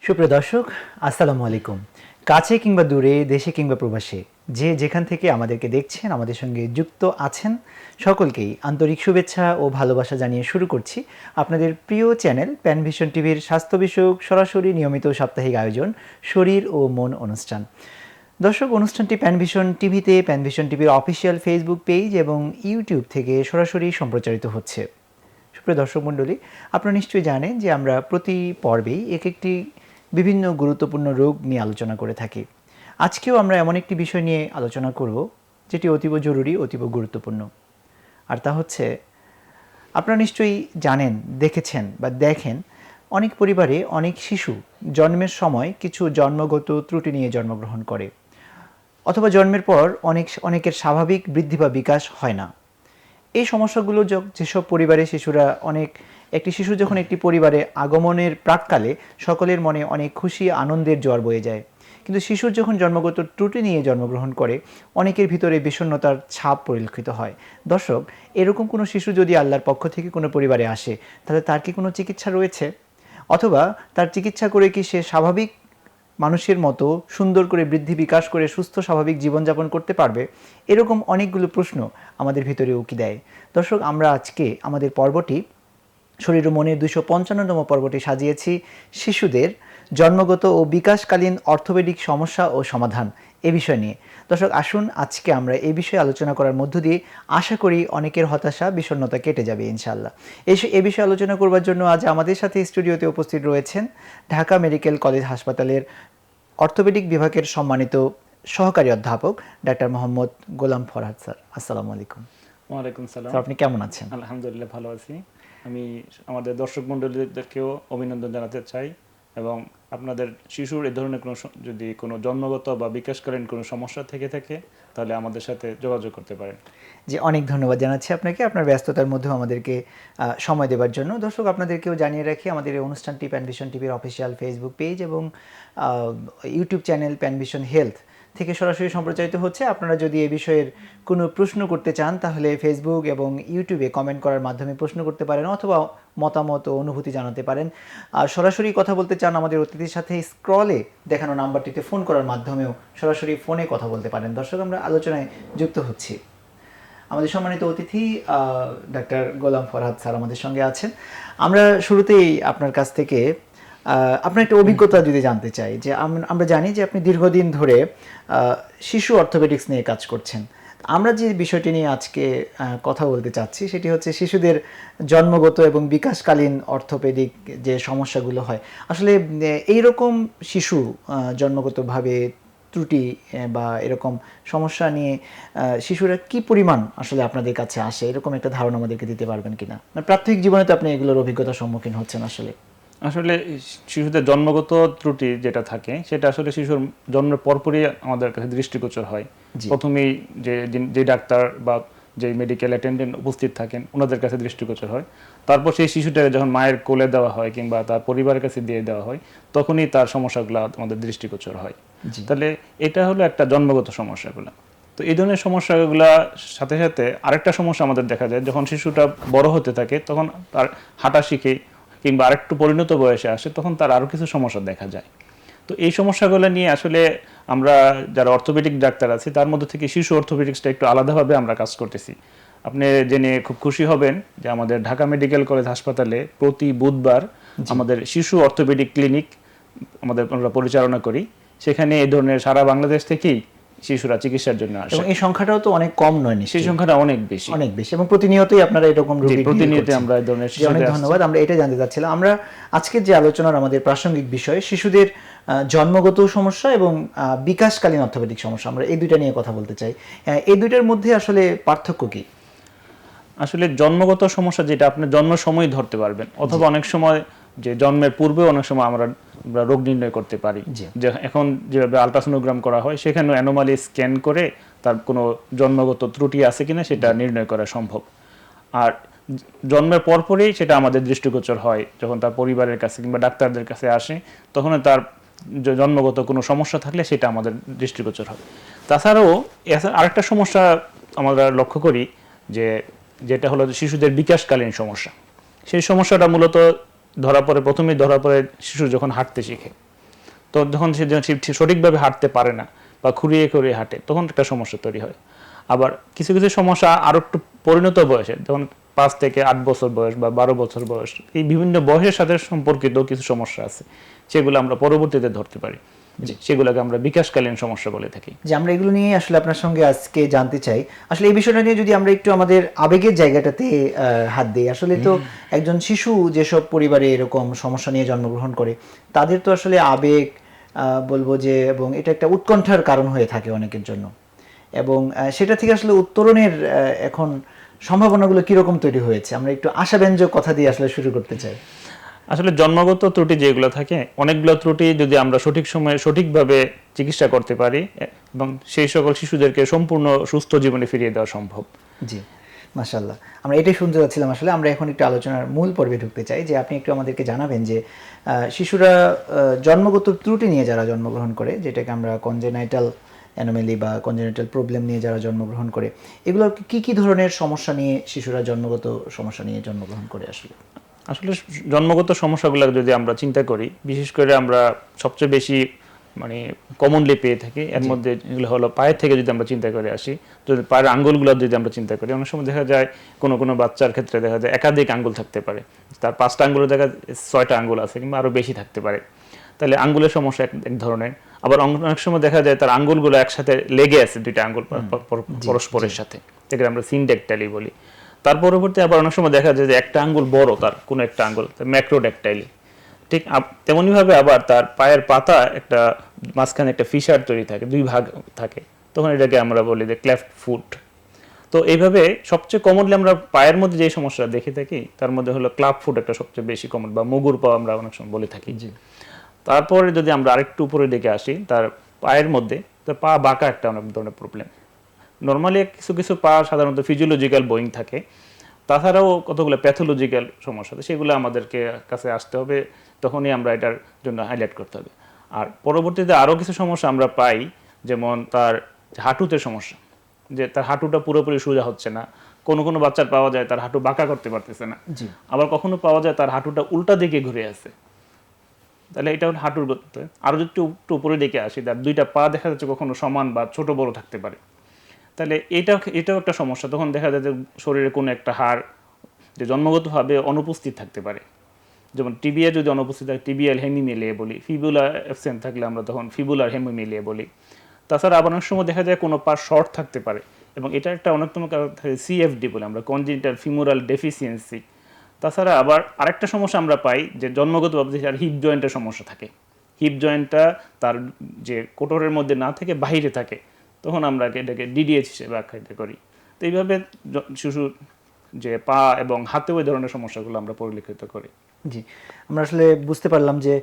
সুপ্রিয় দর্শক, আসসালামু আলাইকুম। কাছে কিংবা দূরে, দেশে কিংবা প্রবাসে, যে যেখান থেকে আমাদেরকে দেখছেন, আমাদের সঙ্গে যুক্ত আছেন, সকলকেই আন্তরিক শুভেচ্ছা ও ভালোবাসা জানিয়ে শুরু করছি আপনাদের প্রিয় চ্যানেল প্যানভিশন টিভির স্বাস্থ্য বিষয়ক সরাসরি নিয়মিত সাপ্তাহিক আয়োজন শরীর ও মন অনুষ্ঠান। দর্শক, অনুষ্ঠানটি প্যানভিশন টিভিতে, প্যানভিশন টিভির অফিসিয়াল ফেসবুক পেজ এবং ইউটিউব থেকে সরাসরি সম্প্রচারিত হচ্ছে। সুপ্রিয় দর্শক মণ্ডলী, আপনারা নিশ্চয়ই জানেন যে আমরা প্রতি পর্বেই একটি বিভিন্ন গুরুত্বপূর্ণ রোগ নিয়ে আলোচনা করে থাকি। আজকেও আমরা এমন একটি বিষয় নিয়ে আলোচনা করব যেটি অতীব জরুরি, অতীব গুরুত্বপূর্ণ। আর তা হচ্ছে, আপনারা নিশ্চয়ই জানেন, দেখেছেন বা দেখেন, অনেক পরিবারে অনেক শিশু জন্মের সময় কিছু জন্মগত ত্রুটি নিয়ে জন্মগ্রহণ করে, অথবা জন্মের পর অনেকের স্বাভাবিক বৃদ্ধি বা বিকাশ হয় না। এই সমস্যাগুলো যেসব পরিবারে শিশুরা একটি শিশু যখন একটি পরিবারে আগমনের প্রাক্কালে সকলের মনে অনেক খুশি আনন্দের জোয়ার বয়ে যায়, কিন্তু শিশুর যখন জন্মগত ত্রুটি নিয়ে জন্মগ্রহণ করে অনেকের ভিতরে বিষণ্ণতার ছাপ পরিলক্ষিত হয়। দর্শক, এরকম কোনো শিশু যদি আল্লাহর পক্ষ থেকে কোনো পরিবারে আসে, তাহলে তার কি কোনো চিকিৎসা রয়েছে? অথবা তার চিকিৎসা করে কি সে স্বাভাবিক মানুষের মতো সুন্দর করে বৃদ্ধি বিকাশ করে সুস্থ স্বাভাবিক জীবনযাপন করতে পারবে? এরকম অনেকগুলো প্রশ্ন আমাদের ভিতরে উকি দেয়। দর্শক, আমরা আজকে আমাদের পর্বটি, শরীর ও মনের 255তম পর্বটি সাজিয়েছি শিশুদের জন্মগত ও বিকাশকালীন অর্থোপেডিক সমস্যা ও সমাধান এ বিষয় নিয়ে। দর্শক, আসুন আজকে আমরা এই বিষয়ে আলোচনা করার মধ্য দিয়ে আশা করি অনেকের হতাশা বিষণ্ণতা কেটে যাবে ইনশাআল্লাহ। এই বিষয়ে আলোচনা করবার জন্য আজ আমাদের সাথে স্টুডিওতে উপস্থিত রয়েছেন ঢাকা মেডিকেল কলেজ হাসপাতালের অর্থোপেডিক বিভাগের সম্মানিত সহকারী অধ্যাপক ডাক্তার মোহাম্মদ গোলাম ফরহাদ স্যার। আসসালামু আলাইকুম। ওয়ালাইকুম সালাম। স্যার, আপনি কেমন আছেন? আলহামদুলিল্লাহ, ভালো আছি। আমি আমাদের দর্শক মণ্ডলীদেরকেও অভিনন্দন জানাতে চাই, এবং আপনাদের শিশুর এই ধরনের যদি কোনো জন্মগত বা বিকাশকালীন কোনো সমস্যা থেকে থাকে তাহলে আমাদের সাথে যোগাযোগ করতে পারেন। জি, অনেক ধন্যবাদ জানাচ্ছি আপনাকে আপনার ব্যস্ততার মধ্যেও আমাদেরকে সময় দেওয়ার জন্য। দর্শক, আপনাদেরকেও জানিয়ে রাখি, আমাদের এই অনুষ্ঠানটি প্যানভিশন টিভির অফিসিয়াল ফেসবুক পেজ এবং ইউটিউব চ্যানেল প্যানভিশন হেলথ থেকে সরাসরি সম্প্রচারিত হচ্ছে। আপনারা যদি এই বিষয়ের কোনো প্রশ্ন করতে চান তাহলে ফেসবুক এবং ইউটিউবে কমেন্ট করার মাধ্যমে প্রশ্ন করতে পারেন, অথবা মতামত ও অনুভূতি জানাতে পারেন। আর সরাসরি কথা বলতে চান আমাদের অতিথির সাথে, স্ক্রলে দেখানো নাম্বারটিতে ফোন করার মাধ্যমেও সরাসরি ফোনে কথা বলতে পারেন। দর্শক, আমরা আলোচনায় যুক্ত হচ্ছি। আমাদের সম্মানিত অতিথি ডাক্তার গোলাম ফরহাদ স্যার আমাদের সঙ্গে আছেন। আমরা শুরুতেই আপনার কাছ থেকে আপনার একটা অভিজ্ঞতা যদি জানতে চাই, যে আমরা জানি যে আপনি দীর্ঘদিন ধরে শিশু অর্থোপেডিক্স নিয়ে কাজ করছেন। আমরা যে বিষয়টি নিয়ে আজকে কথা বলতে চাচ্ছি সেটি হচ্ছে শিশুদের জন্মগত এবং বিকাশকালীন অর্থোপেডিক যে সমস্যাগুলো হয়, আসলে এইরকম শিশু জন্মগতভাবে ত্রুটি বা এরকম সমস্যা নিয়ে শিশুরা কি পরিমাণ আসলে আপনাদের কাছে আসে, এরকম একটা ধারণা আমাদেরকে দিতে পারবেন কিনা? প্রাথমিক জীবনে তো আপনি এগুলোর অভিজ্ঞতার সম্মুখীন হচ্ছেন। আসলে শিশুদের জন্মগত ত্রুটি যেটা থাকে সেটা আসলে শিশুর জন্মের পরপরই আমাদের কাছে দৃষ্টিগোচর হয়। প্রথমেই যে ডাক্তার বা যে মেডিকেল অ্যাটেন্ডেন্ট উপস্থিত থাকেন ওনাদের কাছে দৃষ্টিগোচর হয়। তারপর সেই শিশুটাকে যখন মায়ের কোলে দেওয়া হয় কিংবা তার পরিবারের কাছে দিয়ে দেওয়া হয়, তখনই তার সমস্যাগুলো আমাদের দৃষ্টিগোচর হয়। তাহলে এটা হলো একটা জন্মগত সমস্যাগুলো। তো এই ধরনের সমস্যাগুলো সাথে সাথে আরেকটা সমস্যা আমাদের দেখা যায়, যখন শিশুটা বড় হতে থাকে তখন তার হাঁটা শিখে কিংবা আরেকটু পরিণত বয়সে আসে, তখন তার আরও কিছু সমস্যা দেখা যায়। তো এই সমস্যাগুলো নিয়ে আসলে আমরা যারা অর্থোপেডিক ডাক্তার আছি তার মধ্যে থেকে শিশু অর্থোপেডিক্সটা একটু আলাদাভাবে আমরা কাজ করতেছি। আপনি জেনে খুব খুশি হবেন যে আমাদের ঢাকা মেডিকেল কলেজ হাসপাতালে প্রতি বুধবার আমাদের শিশু অর্থোপেডিক ক্লিনিক আমরা পরিচালনা করি। সেখানে এই ধরনের সারা বাংলাদেশ থেকেই শিশুরা চিকিৎসার জন্য আসে। এবং এই সংখ্যাটাও তো অনেক কম নয়, সেই সংখ্যাটা অনেক বেশি এবং প্রতিনিয়তই আপনারা এরকম রোগী প্রতিনিয়ত আমরা এই ধরনের শিশুদের। অনেক ধন্যবাদ। আমরা এটা জানতে চাচ্ছিলাম, আমরা আজকের যে আলোচনার আমাদের প্রাসঙ্গিক বিষয় শিশুদের জন্মগত সমস্যা এবং বিকাশকালীন অর্থোপেডিক সমস্যা, আমরা এই দুইটা নিয়ে কথা বলতে চাই। এই দুইটার মধ্যে আসলে পার্থক্য কি? আসলে জন্মগত সমস্যা যেটা আপনি জন্ম সময় ধরতে পারবেন, অথবা অনেক সময় যে জন্মের পূর্বে অনেক সময় আমরা রোগ নির্ণয় করতে পারি। যে এখন যেভাবে আলট্রাসোনোগ্রাম করা হয় সেখানে অ্যানোমালি স্ক্যান করে তার কোনো জন্মগত ত্রুটি আছে কিনা সেটা নির্ণয় করা সম্ভব। আর জন্মের পরপরই সেটা আমাদের দৃষ্টিগোচর হয়, যখন তার পরিবারের কাছে কিংবা ডাক্তারদের কাছে আসে তখন তার জন্মগত কোনো সমস্যা থাকলে সেটা আমাদের দৃষ্টিগোচর হয়। তাছাড়াও আরেকটা সমস্যা আমরা লক্ষ্য করি যেটা হলো শিশুদের বিকাশকালীন সমস্যা। সেই সমস্যাটা মূলত প্রথমেই ধরা পড়ে শিশু যখন হাঁটতে শিখে। তো যখন সে সঠিকভাবে হাঁটতে পারে না বা খুঁড়িয়ে খুঁড়িয়ে হাঁটে, তখন একটা সমস্যা তৈরি হয়। আবার কিছু কিছু সমস্যা আরো একটু পরিণত বয়সে, যখন 5 থেকে 8 বছর বয়স বা 12 বছর বয়স, এই বিভিন্ন বয়সের সাথে সম্পর্কিত কিছু সমস্যা আছে, সেগুলো আমরা পরবর্তীতে ধরতে পারি, সেগুলোকে আমরা বিকাশকালীন সমস্যা বলে থাকি। যে আমরা এগুলো নিয়ে আসলে আপনার সঙ্গে আজকে জানতে চাই, আসলে এই বিষয়টা নিয়ে যদি আমরা একটু আমাদের আবেগের জায়গাটাতে হাত দিই। আসলে তো একজন শিশু যেসব পরিবারে এরকম সমস্যা নিয়ে জন্মগ্রহণ করে, তাদের তো আসলে আবেগ বলবো যে, এবং এটা একটা উৎকণ্ঠার কারণ হয়ে থাকে অনেকের জন্য, এবং সেটা থেকে আসলে উত্তরণের এখন সম্ভাবনাগুলো কিরকম তৈরি হয়েছে, আমরা একটু আশাব্যঞ্জক কথা দিয়ে আসলে শুরু করতে চাই। আসলে জন্মগত ত্রুটি যেগুলো থাকে, অনেকগুলো ত্রুটি যদি আমরা সঠিক সময়ে সঠিকভাবে চিকিৎসা করতে পারি, এবং সেই সকল শিশুদেরকে সম্পূর্ণ সুস্থ জীবনে ফিরিয়ে দেওয়া সম্ভব। জি, মাশাআল্লাহ। আমরা এটাই শুনতে যাচ্ছিলাম। আসলে আমরা এখন একটু আলোচনার মূল পর্বে ঢুকতে চাই, যে আপনি একটু আমাদেরকে জানাবেন যে শিশুরা জন্মগত ত্রুটি নিয়ে যারা জন্মগ্রহণ করে, যেটাকে আমরা কনজেনাইটাল অ্যানোমেলি বা কনজেনাইটাল প্রবলেম নিয়ে যারা জন্মগ্রহণ করে, এগুলোর কি কি ধরনের সমস্যা নিয়ে শিশুরা জন্মগত সমস্যা নিয়ে জন্মগ্রহণ করে আসলে? আসলে জন্মগত সমস্যাগুলো যদি আমরা চিন্তা করি, বিশেষ করে আমরা সবচেয়ে বেশি মানে কমনলি পেয়ে থাকি, এর মধ্যে এগুলো হলো পায়ের থেকে যদি আমরা চিন্তা করে আসি, যদি পায়ের আঙ্গুলগুলো যদি আমরা চিন্তা করি, অনেক সময় দেখা যায় কোনো কোনো বাচ্চার ক্ষেত্রে দেখা যায় একাধিক আঙ্গুল থাকতে পারে, তার 5টা আঙ্গুলে দেখা 6টা আঙ্গুল আছে কিংবা আরও বেশি থাকতে পারে। তাহলে আঙ্গুলের সমস্যা এক ধরনের। আবার অনেক সময় দেখা যায় তার আঙ্গুলগুলো একসাথে লেগে আছে, 2টা আঙ্গুল পরস্পরের সাথে, যেটা আমরা সিনড্যাকটাইলি বলি। তার পরবর্তী আবার অনেক সময় দেখা যায় যে একটা আঙ্গুল বড়, তার কোনো একটা আঙ্গুল ম্যাক্রোড্যাকটাইলি। ঠিক তেমনিভাবে আবার তার পায়ের পাতা একটা মাঝখানে একটা ফিশার তৈরি থাকে, 2 ভাগ থাকে, তখন এটাকে আমরা বলি যে ক্লেফট ফুট। তো এইভাবে সবচেয়ে কমনলি আমরা পায়ের মধ্যে যে সমস্যা দেখে থাকি, তার মধ্যে হলো ক্লাব ফুট একটা সবচেয়ে বেশি কমন, বা মুগুর পা আমরা অনেক সময় বলে থাকি। তারপরে যদি আমরা আরেকটু উপরে দিকে আসি, তার পায়ের মধ্যে তার পা বাঁকা একটা অনেক ধরনের প্রবলেম। নর্মালি কিছু কিছু পা সাধারণত ফিজিওলজিক্যাল বোয়িং থাকে, তাছাড়াও কতগুলো প্যাথোলজিক্যাল সমস্যা, সেগুলো আমাদেরকে কাছে আসতে হবে, তখনই আমরা এটার জন্য হাইলাইট করতে হবে। আর পরবর্তীতে আরও কিছু সমস্যা আমরা পাই, যেমন তার হাঁটুতে সমস্যা, যে তার হাঁটুটা পুরোপুরি সোজা হচ্ছে না। কোনো কোনো বাচ্চার পাওয়া যায় তার হাঁটু বাঁকা করতে পারতেছে না, আবার কখনো পাওয়া যায় তার হাঁটুটা উল্টা দিকে ঘুরে আছে। তাহলে এটা হলো হাঁটুর গতি। আরও যদি একটু উপরে দিকে আসি, তার 2টা পা দেখা যাচ্ছে কখনো সমান বা ছোট বড় থাকতে পারে। তাহলে এটাও একটা সমস্যা। তখন দেখা যায় যে শরীরে কোনো একটা হাড় যে জন্মগতভাবে অনুপস্থিত থাকতে পারে, যেমন টিবিয়া যদি অনুপস্থিত থাকে টিবিয়াল হেমিমেলিয়া বলি, ফিবুলার অ্যাবসেন্ট থাকলে আমরা তখন ফিবুলার হেমিমেলিয়া বলি। তাছাড়া আবার অনেক সময় দেখা যায় কোনো পা শর্ট থাকতে পারে, এবং এটা একটা অন্যতম কারণ থাকে সিএফডি বলে আমরা, কনজেনিটাল ফিমোরাল ডেফিসিয়েন্সি। তাছাড়া আবার আরেকটা সমস্যা আমরা পাই, যে জন্মগতভাবে তার হিপ জয়েন্টের সমস্যা থাকে, হিপ জয়েন্টটা তার যে কোটরের মধ্যে না থেকে বাহিরে থাকে, তখন আমরা এটাকে ডিডিএইচ হিসেবে আখ্যায়িত করি। তো এইভাবে শিশুর যে পা এবং হাতে ওই ধরনের সমস্যাগুলো আমরা পরিলক্ষিত করি। জি, আমরা আসলে বুঝতে পারলাম যে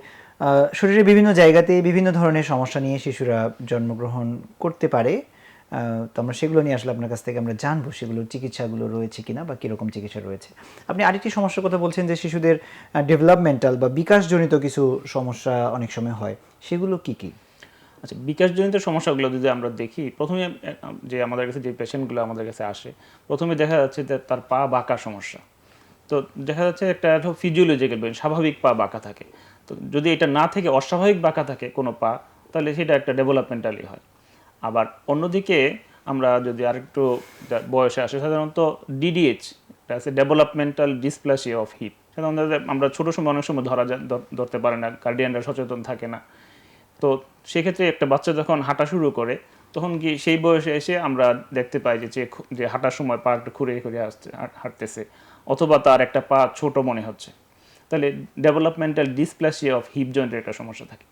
শরীরের বিভিন্ন জায়গাতে বিভিন্ন ধরনের সমস্যা নিয়ে শিশুরা জন্মগ্রহণ করতে পারে। তো আমরা সেগুলো নিয়ে আসলে আপনার কাছ থেকে আমরা জানবো, সেগুলোর চিকিৎসাগুলো রয়েছে কিনা বা কীরকম চিকিৎসা রয়েছে। আপনি আরেকটি সমস্যার কথা বলছেন, যে শিশুদের ডেভেলপমেন্টাল বা বিকাশজনিত কিছু সমস্যা অনেক সময় হয়, সেগুলো কি কি? আচ্ছা, বিকাশজনিত সমস্যাগুলো যদি আমরা দেখি, প্রথমে যে আমাদের কাছে যে পেশেন্টগুলো আমাদের কাছে আসে, প্রথমে দেখা যাচ্ছে যে তার পা বাঁকা সমস্যা। তো দেখা যাচ্ছে একটা ফিজিওলজিক্যাল, স্বাভাবিক পা বাঁকা থাকে। তো যদি এটা না থেকে অস্বাভাবিক বাঁকা থাকে কোনো পা, তাহলে সেটা একটা ডেভেলপমেন্টালি হয়। আবার অন্যদিকে আমরা যদি আরেকটু বয়সে আসে, সাধারণত ডিডিএইচ, এটা আছে ডেভেলপমেন্টাল ডিসপ্লাসিয়া অফ হিপ। সাধারণত আমরা ছোটো সময় অনেক সময় ধরতে পারে না, গার্ডিয়ানরা সচেতন থাকে না। তো সেক্ষেত্রে একটা বাচ্চা যখন হাঁটা শুরু করে, তখন কি সেই বয়সে এসে আমরা দেখতে পাই যে হাঁটার সময় পা একটু খুঁড়িয়ে খুঁড়িয়ে হাঁটতেছে, অথবা তার একটা পা ছোট মনে হচ্ছে। তাহলে ডেভেলপমেন্টাল ডিসপ্লাসিয়া অফ হিপ জয়েন্টের একটা সমস্যা থাকে।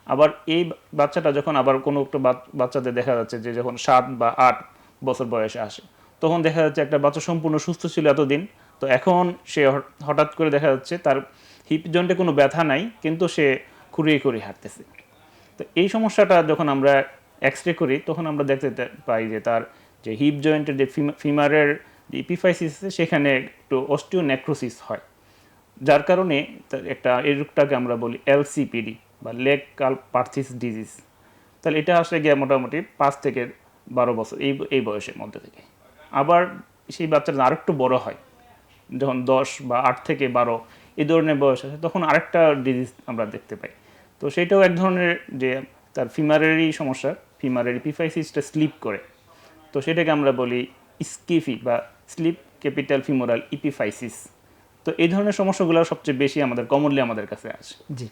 আবার এই বাচ্চাটা যখন আবার কোনো একটা বাচ্চাদের দেখা যাচ্ছে যে যখন 7 বা 8 বছর বয়সে আসে, তখন দেখা যাচ্ছে একটা বাচ্চা সম্পূর্ণ সুস্থ ছিল এতদিন, তো এখন সে হঠাৎ করে দেখা যাচ্ছে তার হিপ জয়েন্টে কোনো ব্যথা নাই, কিন্তু সে খুঁড়িয়ে খুঁড়িয়ে হাঁটতেছে। তো এই সমস্যাটা যখন আমরা এক্সরে করি, তখন আমরা দেখতে পাই যে তার যে হিপ জয়েন্টের যে ফিমারের যে ইপিফাইসিস আছে, সেখানে একটু অস্টিওনেক্রোসিস হয়, যার কারণে একটা এই রোগটাকে আমরা বলি এলসিপিডি বা লেগ কালপার্থিস ডিজিজ। তাহলে এটা আসলে গিয়ে মোটামুটি 5 থেকে 12 বছর এই বয়সের মধ্যে থেকে। আবার সেই বাচ্চাটা আরেকটু বড় হয়, যখন 10 বা 8 থেকে 12 এই ধরনের বয়স আছে, তখন আরেকটা ডিজিজ আমরা দেখতে পাই, তো সেটাও এক ধরনের যে তার ফিমারেরই সমস্যা, ফিমারের ইপিফাইসিসটা স্লিপ করে, তো সেটাকে আমরা বলি স্কিফি বা স্লিপ ক্যাপিটাল ফিমোরাল ইপিফাইসিস। তো এই ধরনের সমস্যাগুলো সবচেয়ে বেশি আমাদের কমনলি আমাদের কাছে আসে। জি,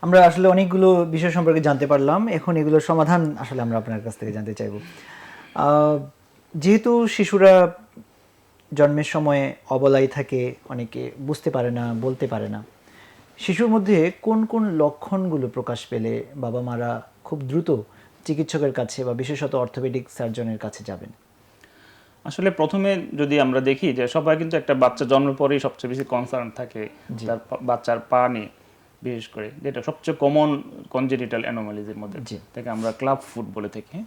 আমরা আসলে অনেকগুলো বিষয় সম্পর্কে জানতে পারলাম, এখন এগুলোর সমাধান আসলে আমরা আপনার কাছ থেকে জানতে চাইব। যেহেতু শিশুরা জন্মের সময় অবলাই থাকে, অনেকে বুঝতে পারে না, বলতে পারে না, শিশুর মধ্যে কোন কোন লক্ষণগুলো প্রকাশ পেলে বাবা মারা খুব দ্রুত চিকিৎসকের কাছে বা বিশেষত অর্থোপেডিক সার্জনের কাছে যাবেন? আসলে প্রথমে যদি আমরা দেখি যে সবাই কিন্তু একটা বাচ্চা জন্মের পরেই সবচেয়ে বেশি কনসার্ন থাকে তার বাচ্চার পা নিয়ে, বিশেষ করে যেটা সবচেয়ে কমন কনজেনিটাল অ্যানোমালিজের মধ্যে থেকে আমরা ক্লাব ফুট বলে থাকি।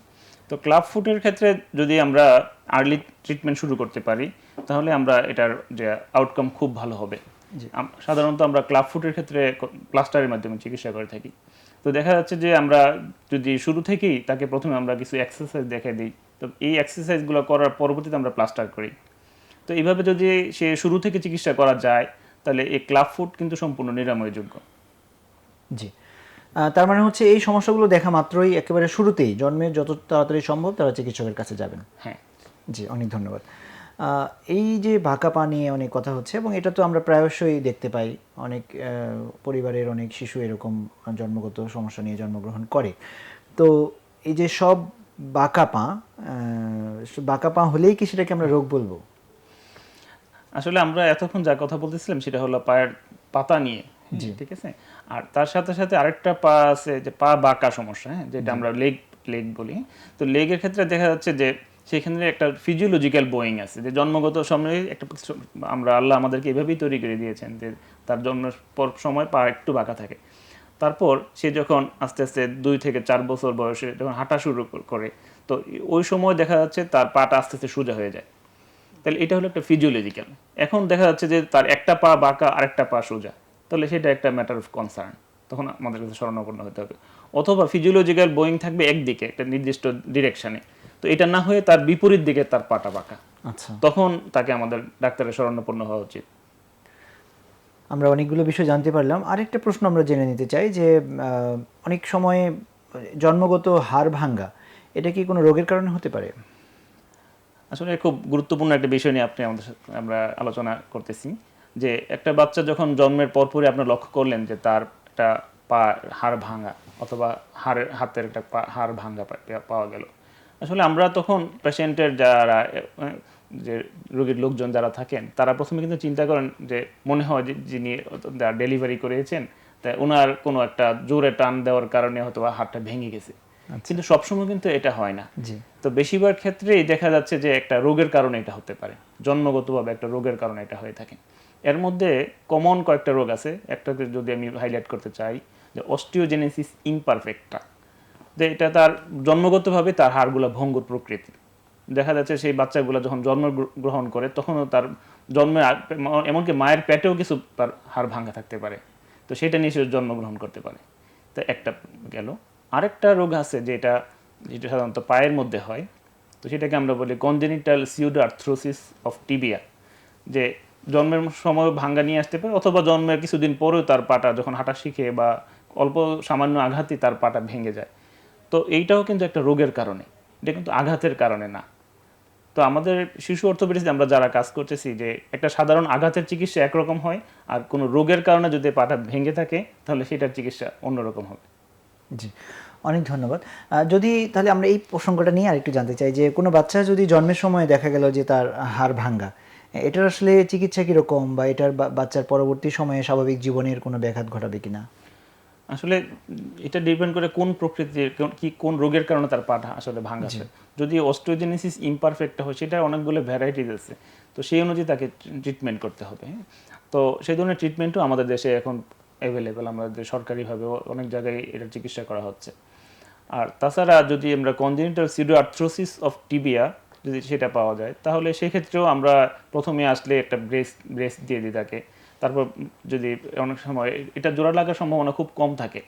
তো ক্লাব ফুটের ক্ষেত্রে যদি আমরা আর্লি ট্রিটমেন্ট শুরু করতে পারি তাহলে আমরা এটার যে আউটকাম খুব ভালো হবে। সাধারণত আমরা ক্লাব ফুটের ক্ষেত্রে প্লাস্টারের মাধ্যমে চিকিৎসা করে থাকি। তো দেখা যাচ্ছে যে আমরা যদি শুরু থেকেই তাকে প্রথমে আমরা কিছু এক্সারসাইজ দেখে দিই, তো এই এক্সারসাইজগুলো করার পরবর্তীতে আমরা প্লাস্টার করি। তো এইভাবে যদি সে শুরু থেকে চিকিৎসা করা যায় তাহলে এই ক্লাব ফুট কিন্তু সম্পূর্ণ নিরাময়যোগ্য। জি, তার মানে হচ্ছে এই সমস্যাগুলো দেখা মাত্রই একেবারে শুরুতেই জন্মের যত তাড়াতাড়ি সম্ভব তারা চিকিৎসকের কাছে যাবেন। হ্যাঁ, জি, অনেক ধন্যবাদ। এই যে বাঁকা পা নিয়ে অনেক কথা হচ্ছে এবং এটা তো আমরা প্রায়শই দেখতে পাই, অনেক পরিবারের অনেক শিশু এরকম জন্মগত সমস্যা নিয়ে জন্মগ্রহণ করে। তো এই যে সব বাঁকা পা হলেই কি সেটাকে আমরা রোগ বলবো? আসলে আমরা এতক্ষণ যা কথা বলতেছিলাম সেটা হলো পায়ের পাতা নিয়ে, ঠিক আছে। আর তার সাথে সাথে আরেকটা পা আছে যে পা বাঁকা সমস্যা, হ্যাঁ, যেটা আমরা লেগ বলি। তো লেগের ক্ষেত্রে দেখা যাচ্ছে যে সেখানে একটা ফিজিওলজিক্যাল বোয়িং আছে, যে জন্মগত সময়ে একটা আমরা আল্লাহ আমাদেরকে এভাবেই তৈরি করে দিয়েছেন যে তার জন্মের পর সময় পা একটু বাঁকা থাকে। তারপর সে যখন আস্তে আস্তে 2 থেকে 4 বছর বয়সে যখন হাঁটা শুরু করে, তো ওই সময় দেখা যাচ্ছে তার পাটা আস্তে আস্তে সোজা হয়ে যায়। তাহলে এটা হলো একটা ফিজিওলজিক্যাল। এখন দেখা যাচ্ছে যে তার একটা পা বাঁকা আরেকটা পা সোজা, তাহলে সেটা একটা ম্যাটার অফ কনসার্ন, তখন আমাদের কাছে শরণাপন্ন হতে হবে। অথবা ফিজিওলজিক্যাল বোয়িং থাকবে একদিকে একটা নির্দিষ্ট ডিরেকশনে, তো এটা না হয়ে তার বিপরীত দিকে তার পাটা বাঁকা, আচ্ছা, তখন তাকে আমাদের ডাক্তারের শরণাপন্ন হওয়া উচিত। আমরা অনেকগুলো বিষয় জানতে পারলাম। আরেকটা প্রশ্ন আমরা জেনে নিতে চাই যে অনেক সময় জন্মগত হাড় ভাঙ্গা এটা কি কোনো রোগের কারণে হতে পারে? আসলে খুব গুরুত্বপূর্ণ একটা বিষয় নিয়ে আমরা আলোচনা করতেছি, যে একটা বাচ্চা যখন জন্মের পরপরই আপনার লক্ষ্য করলেন যে তার একটা পা হাড় ভাঙা অথবা হাতের একটা হাড় ভাঙা পাওয়া গেল। আসলে আমরা তখন পেশেন্টের যারা যে রোগীর লোকজন যারা থাকেন তারা প্রথমে কিন্তু চিন্তা করেন যে মনে হয় যে যিনি ডেলিভারি করেছেন তা ওনার কোনো একটা জোরে টান দেওয়ার কারণে হয়তো হাড়টা ভেঙে গেছে, কিন্তু সবসময় কিন্তু এটা হয় না। তো বেশিরভাগ ক্ষেত্রেই দেখা যাচ্ছে যে একটা রোগের কারণে এটা হতে পারে, জন্মগতভাবে একটা রোগের কারণে এটা হয়ে থাকে। এর মধ্যে কমন কয়েকটা রোগ আছে, একটাতে যদি আমি হাইলাইট করতে চাই যে অস্টিওজেনেসিস ইমপারফেক্টা, যে এটা তার জন্মগতভাবে তার হাড়গুলো ভঙ্গুর প্রকৃতির। দেখা যাচ্ছে সেই বাচ্চাগুলো যখন জন্মগ্রহণ করে তখনও তার জন্মের এমনকি মায়ের পেটেও কিছু তার হাড় ভাঙা থাকতে পারে, তো সেটা নিয়ে সে জন্মগ্রহণ করতে পারে। তো একটা গেল। আরেকটা রোগ আছে যেটা সাধারণত পায়ের মধ্যে হয়, তো সেটাকে আমরা বলি congenital pseudo arthrosis of tibia, যে জন্মের সময় ভাঙ্গা নিয়ে আসতে পারে অথবা জন্মের কিছুদিন পরেও তার পাটা যখন হাঁটা শিখে বা অল্প সামান্য আঘাতই তার পাটা ভেঙে যায়। তো এইটাও কিন্তু একটা রোগের কারণে, এটা কিন্তু আঘাতের কারণে না। তো আমাদের শিশু অর্থোপেডিক্সে আমরা যারা কাজ করতেছি যে একটা সাধারণ আঘাতের চিকিৎসা একরকম হয়, আর কোনো রোগের কারণে যদি পাটা ভেঙে থাকে তাহলে সেটার চিকিৎসা অন্যরকম হবে। জি, অনেক ধন্যবাদ। যদি তাহলে আমরা এই প্রসঙ্গটা নিয়ে আরেকটু জানতে চাই যে কোনো বাচ্চা যদি জন্মের সময় দেখা গেল যে তার হাড় ভাঙ্গা, এটার আসলে চিকিৎসা কীরকম বা এটার বাচ্চার পরবর্তী সময়ে স্বাভাবিক জীবনের কোনো ব্যাঘাত ঘটাবে কিনা? আসলে এটা ডিপেন্ড করে কোন প্রকৃতির কোন রোগের কারণে তার পাটা আসলে ভাঙাছে। যদি অস্টিওজেনেসিস ইমপারফেক্ট হয় সেটা অনেকগুলো ভ্যারাইটিস আছে, তো সেই অনুযায়ী তাকে ট্রিটমেন্ট করতে হবে। তো সেই ধরনের ট্রিটমেন্টও আমাদের দেশে এখন অ্যাভেলেবেল, আমাদের সরকারিভাবে অনেক জায়গায় এটা চিকিৎসা করা হচ্ছে। আর তাছাড়া যদি আমরা congenital pseudo arthrosis of tibia যদি সেটা পাওয়া যায় তাহলে সেক্ষেত্রেও আমরা প্রথমে আসলে একটা ব্রেস দিয়ে দিই তাকে। তারপর যদি অনেক সময় এটা জোড়া লাগার সম্ভাবনা খুব কম থাকে,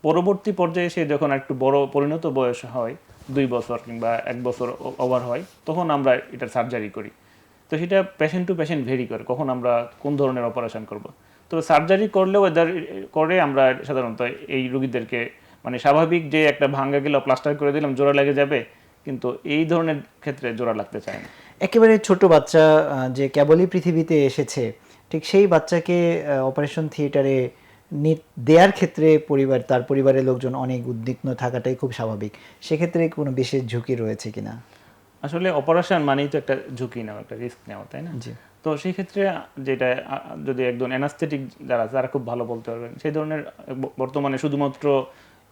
পরবর্তী পর্যায়ে সে যখন একটু বড় পরিণত বয়স হয় 2 বছর কিংবা 1 বছর ওভার হয় তখন আমরা এটার সার্জারি করি। তো সেটা পেশেন্ট টু পেশেন্ট ভেরি করে কখন আমরা কোন ধরনের অপারেশন করব। তো তো সার্জারি করলেও এদের করে আমরা সাধারণত এই রোগীদেরকে মানে স্বাভাবিক যে একটা ভাঙ্গা গেল প্লাস্টার করে দিলাম জোড়া লেগে যাবে, কিন্তু এই ধরনের ক্ষেত্রে জোড়া লাগতে চায় না। একেবারে ছোট বাচ্চা যে কেবলই পৃথিবীতে এসেছে, ঠিক সেই বাচ্চাকে অপারেশন থিয়েটারে দেওয়ার ক্ষেত্রে তার পরিবারের লোকজন অনেক উদ্বিগ্ন থাকাটাই খুব স্বাভাবিক। সেক্ষেত্রে কোনো বিশেষ ঝুঁকি রয়েছে কিনা? আসলে অপারেশন মানেই তো একটা ঝুঁকি নেওয়া, একটা রিস্ক নেওয়া, তাই না? জি। তো সেই ক্ষেত্রে যেটা যদি একজন অ্যানাস্থেটিক যারা তারা খুব ভালো বলতে পারবেন, সেই ধরনের বর্তমানে শুধুমাত্র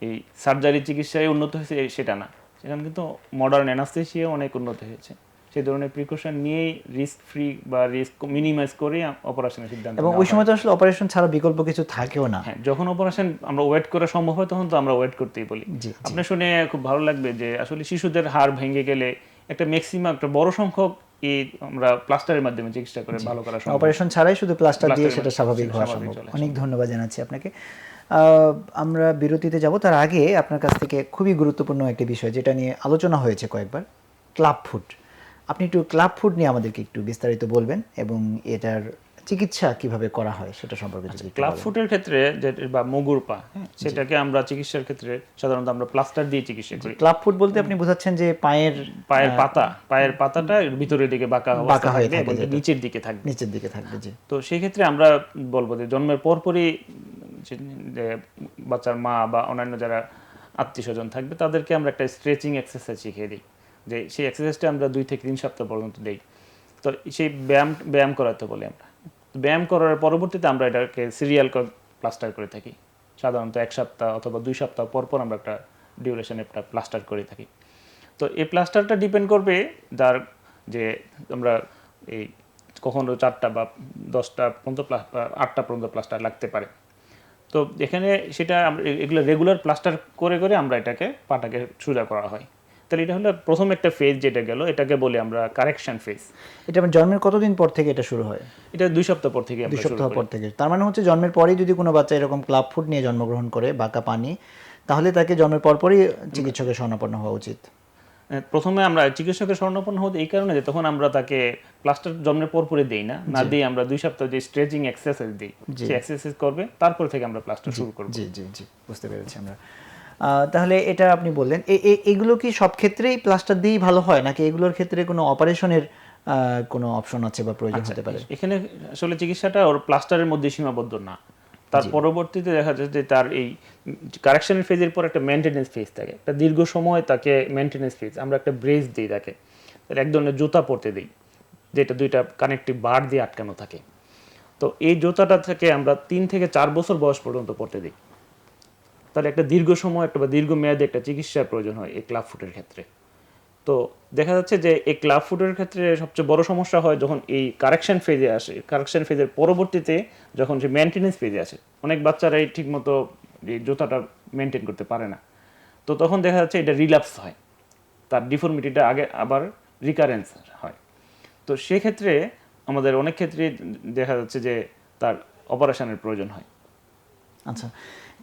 এই সার্জারি চিকিৎসায় উন্নত হয়েছে সেটা না, সেখানে কিন্তু মডার্ন অ্যানাস্থেসিয়া অনেক উন্নত হয়েছে। সেই ধরনের প্রিকশন নিয়েই রিস্ক ফ্রি বা রিস্ক মিনিমাইজ করে অপারেশনের সিদ্ধান্ত এবং ওই সময় তো আসলে অপারেশন ছাড়া বিকল্প কিছু থাকেও না। হ্যাঁ, যখন অপারেশন আমরা ওয়েট করা সম্ভব হয় তখন তো আমরা ওয়েট করতেই বলি। আপনি শুনে খুব ভালো লাগবে যে আসলে শিশুদের হাড় ভেঙে গেলে একটা ম্যাক্সিমাম একটা বড় সংখ্যক এই আমরা প্লাস্টারের মাধ্যমে চিকিৎসা করে ভালো করা সম্ভব। অপারেশন ছাড়াই শুধু প্লাস্টার দিয়ে সেটা স্বাভাবিক হওয়া সম্ভব। অনেক ধন্যবাদ জানাচ্ছি আপনাকে। আমরা বিরতিতে যাব, তার আগে আপনার কাছ থেকে খুবই গুরুত্বপূর্ণ একটি বিষয় যেটা নিয়ে আলোচনা হয়েছে কয়েকবার, ক্লাব ফুড। আপনি একটু ক্লাব ফুড নিয়ে আমাদেরকে একটু বিস্তারিত বলবেন এবং এটার চিকিৎসা কিভাবে করা হয় সেটা সম্পর্কে যদি একটু ক্লাব বলেন। ফুটের ক্ষেত্রে বা মুগুর পা, সেটাকে আমরা চিকিৎসার ক্ষেত্রে সাধারণত আমরা প্লাস্টার দিয়ে চিকিৎসা করি। ক্লাব ফুট বলতে আপনি বোঝাচ্ছেন যে পায়ের পায়ের পাতাটা ভিতরের দিকে বাঁকা হয়ে থাকবে এবং থাকবে, নিচের দিকে থাকবে। নিচের দিকে থাকবে। জি। তো সেই ক্ষেত্রে আমরা বলবো যে জন্মের পরপরই যে বাচ্চার মা বা অন্যান্য যারা আত্মীয় স্বজন থাকবে তাদেরকে আমরা একটা স্ট্রেচিং এক্সারসাইজ শিখিয়ে দিই, যে সেই এক্সারসাইজটা আমরা 2 থেকে 3 সপ্তাহ পর্যন্ত দিই। তো সেই ব্যায়াম করাতে বলি আমরা। ব্যায়াম করার পরবর্তীতে আমরা এটাকে সিরিয়াল প্লাস্টার করে থাকি। সাধারণত 1 সপ্তাহ অথবা 2 সপ্তাহ পর পর আমরা একটা ডিউরেশনে একটা প্লাস্টার করে থাকি। তো এই প্লাস্টারটা ডিপেন্ড করবে যার যে আমরা এই কখনো 4টা বা 10টা পর্যন্ত 8টা পর্যন্ত প্লাস্টার লাগতে পারে। তো এখানে সেটা আমরা এগুলো রেগুলার প্লাস্টার করে করে আমরা এটাকে পাটাকে সোজা করা হয়। তাহলে এটা হলো প্রথম একটা ফেজ যেটা গেল, এটাকে বলি আমরা কারেকশন ফেজ। এটা আমার জন্মের কতদিন পর থেকে এটা শুরু হয়? এটা 2 সপ্তাহ পর থেকে 2 সপ্তাহ পর থেকে। তার মানে হচ্ছে জন্মের পরেই যদি কোনো বাচ্চা এরকম ক্লাব ফুট নিয়ে জন্মগ্রহণ করে বাঁকা পানি, তাহলে তাকে জন্মের পরপরই চিকিৎসকের শরণাপন্ন হওয়া উচিত। প্রথমে আমরা চিকিৎসকের শরণাপন্ন হতে এই কারণে যে তখন আমরা তাকে প্লাস্টার জন্মের পরপরই দেই না দিয়ে আমরা 2 সপ্তাহ যে স্ট্রেচিং এক্সারসাইজ দিই, সেই এক্সারসাইজ করবে, তারপর থেকে আমরা প্লাস্টার শুরু করব। জি জি জি, বুঝতে পেরেছি আমরা। তাহলে এটা আপনি বললেন এগুলো কি সব ক্ষেত্রেই প্লাস্টার দিয়েই ভালো হয়, নাকি এগুলোর ক্ষেত্রে কোনো অপারেশনের কোনো অপশন আছে বা প্রয়োজন হতে পারে? এখানে আসলে চিকিৎসাটা ওর প্লাস্টারের মধ্যে সীমাবদ্ধ না, তার পরবর্তীতে দেখা যায় যে তার এই কারেকশনের ফেজের পর একটা মেইনটেনেন্স ফেজ থাকে, একটা দীর্ঘ সময় তাকে মেইনটেনেন্স ফেজ আমরা একটা ব্রেস দিই তাকে, এক ধরনের জুতা পরতে দিই যেটা 2টা কানেক্টিভ বার দিয়ে আটকানো থাকে। তো এই জুতাটা থেকে আমরা 3 থেকে 4 বছর বয়স পর্যন্ত পরতে দিই। তাহলে একটা দীর্ঘ সময় একটা বা দীর্ঘমেয়াদী একটা চিকিৎসার প্রয়োজন হয় এই ক্লাব ফুটের ক্ষেত্রে। তো দেখা যাচ্ছে যে এই ক্লাব ফুটের ক্ষেত্রে সবচেয়ে বড় সমস্যা হয় যখন এই কারেকশন ফেজে আসে, কারেকশন ফেজের পরবর্তীতে যখন সে মেনটেনেন্স ফেজে আসে, অনেক বাচ্চারাই ঠিকমতো এই জুতাটা মেনটেন করতে পারে না। তো তখন দেখা যাচ্ছে এটা রিল্যাপস হয়, তার ডিফর্মিটিটা আগে আবার রিকারেন্স হয়। তো সেক্ষেত্রে আমাদের অনেক ক্ষেত্রে দেখা যাচ্ছে যে তার অপারেশনের প্রয়োজন হয়। আচ্ছা,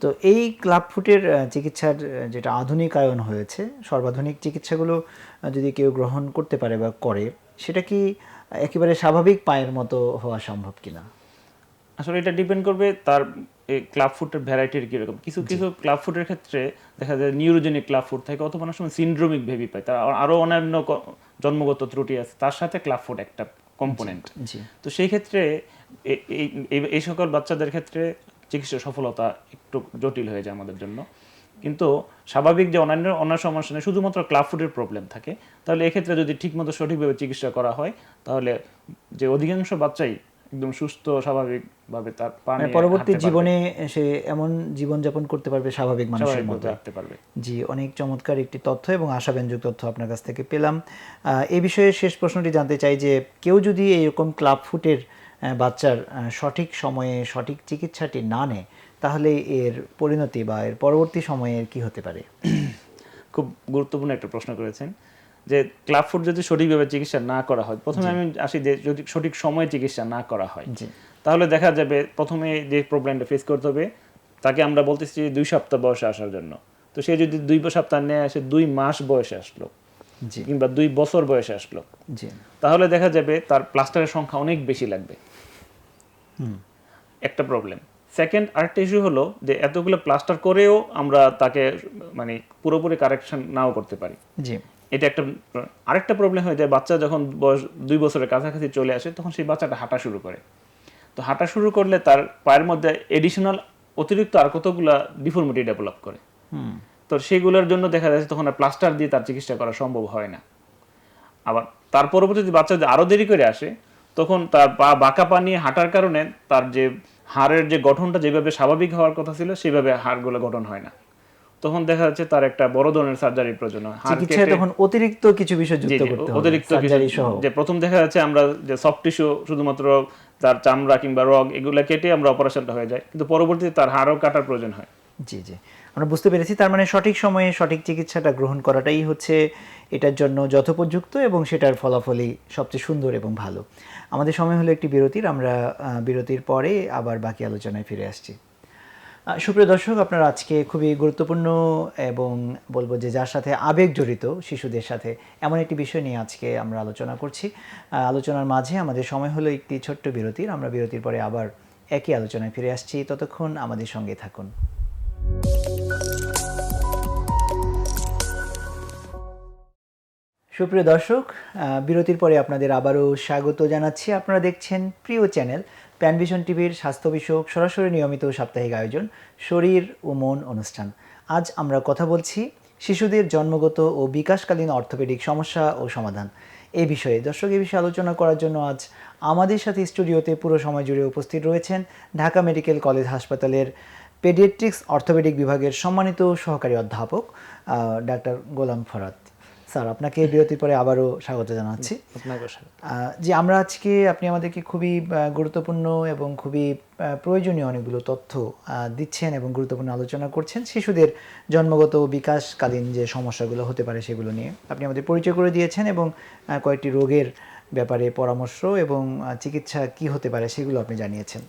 তো এই ক্লাব ফুটের চিকিৎসার যেটা আধুনিকায়ন হয়েছে, সর্বাধুনিক চিকিৎসাগুলো যদি কেউ গ্রহণ করতে পারে বা করে, সেটা কি একেবারে স্বাভাবিক পায়ের মতো হওয়া সম্ভব কিনা? আসলে এটা ডিপেন্ড করবে তার এই ক্লাব ফুটের ভ্যারাইটির কীরকম। কিছু কিছু ক্লাব ফুটের ক্ষেত্রে দেখা যায় নিউরোজেনিক ক্লাব ফুট থাকে, অথবা অনেক সময় সিন্ড্রোমিক বেবি পায়, তার আরও অন্যান্য জন্মগত ত্রুটি আছে, তার সাথে ক্লাব ফুট একটা কম্পোনেন্ট। তো সেই ক্ষেত্রে এই সকল বাচ্চাদের ক্ষেত্রে চিকিৎসা সফলতা একটু জটিল হয়ে যায় আমাদের জন্য। কিন্তু স্বাভাবিক যে অন্য সমস্যা নেই, শুধুমাত্র ক্লাব ফুটের প্রবলেম থাকে, তাহলে এক্ষেত্রে যদি ঠিকমতো সঠিকভাবে চিকিৎসা করা হয় তাহলে যে অধিকাংশ বাচ্চাই একদম সুস্থ স্বাভাবিকভাবে তার পরবর্তী জীবনে সে এমন জীবনযাপন করতে পারবে স্বাভাবিক মানুষের মতো রাখতে পারবে। জি, অনেক চমৎকার একটি তথ্য এবং আশাব্যঞ্জক তথ্য আপনার কাছ থেকে পেলাম। এই বিষয়ে শেষ প্রশ্নটি জানতে চাই যে কেউ যদি এরকম ক্লাব ফুটের বাচ্চার সঠিক সময়ে সঠিক চিকিৎসাটি না নেয়, তাহলে এর পরিণতি বা এর পরবর্তী সময়ে কি হতে পারে? খুব গুরুত্বপূর্ণ একটা প্রশ্ন করেছেন, যে ক্লাব ফুট যদি সঠিকভাবে চিকিৎসা না করা হয়, প্রথমে আমি আসি যে যদি সঠিক সময়ে চিকিৎসা না করা হয় তাহলে দেখা যাবে প্রথমে যে প্রবলেমটা ফেস করতে হবে, তাকে আমরা বলতেছি 2 সপ্তাহ বয়সে আসার জন্য। তো সে যদি 2 সপ্তাহ নিয়ে আসে 2 মাস বয়সে আসলো কিংবা 2 বছর বয়সে আসলো, তাহলে দেখা যাবে তার প্লাস্টারের সংখ্যা অনেক বেশি লাগবে। একটা প্রবলেম। সেকেন্ড আরেকটা ইস্যু হলো যে এতগুলো প্লাস্টার করেও আমরা তাকে মানে পুরোপুরি কারেকশন নাও করতে পারি। জি এটা একটা আরেকটা প্রবলেম হয়ে যায়, বাচ্চা যখন বয়স 2 বছরের কাছাকাছি চলে আসে তখন সেই বাচ্চাটা হাঁটা শুরু করে। তো হাঁটা শুরু করলে তার পায়ের মধ্যে এডিশনাল অতিরিক্ত আর কতগুলা ডিফর্মিটি ডেভেলপ করে। তো সেগুলোর জন্য দেখা যাচ্ছে তখন আর প্লাস্টার দিয়ে তার চিকিৎসা করা সম্ভব হয় না। আবার তার পরবর্তীতে বাচ্চা যদি আরো দেরি করে আসে তখন তার পা বাঁকা পা নিয়ে হাঁটার কারণে তার যে হাড়ের যে গঠনটা যেভাবে স্বাভাবিক হওয়ার কথা ছিল সেভাবে হাড়গুলো গঠন হয় না। তখন দেখা যাচ্ছে তার একটা বড় ধরনের সার্জারির প্রয়োজন হয়। চিকিৎসায় তখন অতিরিক্ত কিছু বিষয় যুক্ত করতে হবে, অতিরিক্ত কিছু, সার্জারি সহ। যে প্রথম দেখা যাচ্ছে আমরা যে সফট টিস্যু শুধুমাত্র তার চামড়া কিংবা রগ এগুলা কেটে আমরা অপারেশনটা হয়ে যায়, কিন্তু পরবর্তীতে তার হাড়ও কাটার প্রয়োজন হয়। জি জি, আমরা বুঝতে পেরেছি। তার মানে সঠিক সময়ে সঠিক চিকিৎসাটা গ্রহণ করাটাই হচ্ছে এটার জন্য যথোপযুক্ত এবং সেটার ফলাফলই সবচেয়ে সুন্দর এবং ভালো। আমাদের সময় হলো একটি বিরতির, আমরা বিরতির পরে আবার বাকি আলোচনায় ফিরে আসছি। সুপ্রিয় দর্শক, আপনারা আজকে খুবই গুরুত্বপূর্ণ এবং বলবো যে যার সাথে আবেগ জড়িত শিশুদের সাথে এমন একটি বিষয় নিয়ে আজকে আমরা আলোচনা করছি। আলোচনার মাঝে আমাদের সময় হলো একটি ছোট্ট বিরতির, আমরা বিরতির পরে আবার একই আলোচনায় ফিরে আসছি। ততক্ষণ আমাদের সঙ্গে থাকুন। সুপ্রিয় দর্শক, বিরতির পরে আপনাদের আবারও স্বাগত জানাচ্ছি। আপনারা দেখছেন প্রিয় চ্যানেল প্যানভিশন টিভির স্বাস্থ্য বিষয়ক সরাসরি নিয়মিত সাপ্তাহিক আয়োজন শরীর ও মন অনুষ্ঠান। আজ আমরা কথা বলছি শিশুদের জন্মগত ও বিকাশকালীন অর্থোপেডিক সমস্যা ও সমাধান এই বিষয়ে। দর্শক, এই বিষয়ে আলোচনা করার জন্য আজ আমাদের সাথে স্টুডিওতে পুরো সময় জুড়ে উপস্থিত রয়েছেন ঢাকা মেডিকেল কলেজ হাসপাতালের পেডিয়াট্রিক্স অর্থোপেডিক বিভাগের সম্মানিত সহকারী অধ্যাপক ডাক্তার গোলাম ফরাদ স্যার। আপনাকে বিরতির পরে আবারও স্বাগত জানাচ্ছি। যে আমরা আজকে আপনি আমাদেরকে খুবই গুরুত্বপূর্ণ এবং খুবই প্রয়োজনীয় অনেকগুলো তথ্য দিচ্ছেন এবং গুরুত্বপূর্ণ আলোচনা করছেন শিশুদের জন্মগত বিকাশকালীন যে সমস্যাগুলো হতে পারে সেগুলো নিয়ে আপনি আমাদের পরিচয় করে দিয়েছেন এবং কয়েকটি রোগের ব্যাপারে পরামর্শ এবং চিকিৎসা কি হতে পারে সেগুলো আপনি জানিয়েছেন।